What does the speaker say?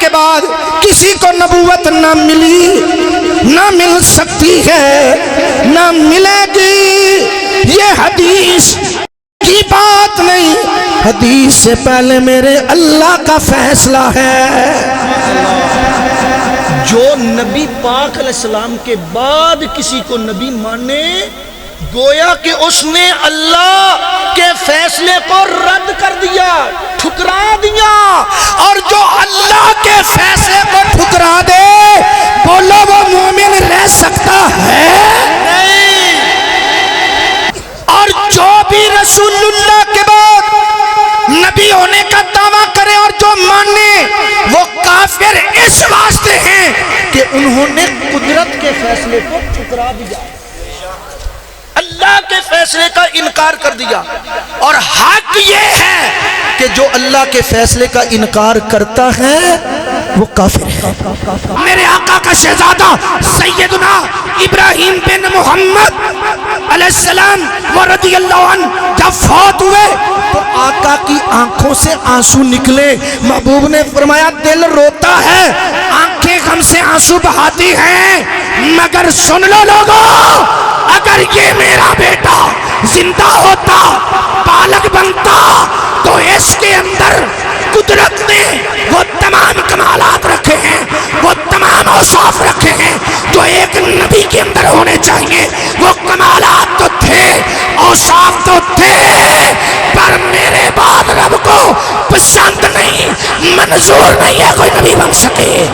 کے بعد کسی کو نبوت نہ ملی، نہ مل سکتی ہے، نہ ملے گی، یہ حدیث کی بات نہیں، حدیث سے پہلے میرے اللہ کا فیصلہ ہے۔ جو نبی پاک علیہ السلام کے بعد کسی کو نبی مانے، گویا کہ اس نے اللہ کے فیصلے کو رد کر دیا، ٹھکرا دیا۔ اور جو اللہ کے فیصلے کو ٹھکرا دے، بولو وہ مومن رہ سکتا ہے؟ نہیں۔ اور جو بھی رسول اللہ کے بعد نبی ہونے کا دعویٰ کرے اور جو مانے، وہ کافر اس واسطے ہیں کہ انہوں نے قدرت کے فیصلے کو ٹھکرا دیا، اللہ کے فیصلے کا انکار کر دیا۔ اور حق یہ ہے کہ جو اللہ کے فیصلے کا انکار کرتا ہے وہ کافر ہے۔ میرے آقا کا شہزادہ سیدنا ابراہیم بن محمد علیہ السلام رضی اللہ عنہ جب فوت ہوئے تو آقا کی آنکھوں سے آنسو نکلے۔ محبوب نے فرمایا دل روتا ہے، آنکھیں غم سے آنسو بہاتی ہیں، مگر سن لو لوگوں، اگر یہ میرا بیٹا زندہ ہوتا، بالغ بنتا، تو اس کے اندر قدرت نے وہ تمام کمالات رکھے ہیں، وہ تمام اوصاف رکھے ہیں جو ایک نبی کے اندر ہونے چاہیے۔ وہ کمالات تو تھے، اوصاف تو تھے، پر میرے بعد رب کو پسند نہیں، منظور نہیں ہے کوئی نبی بن سکے۔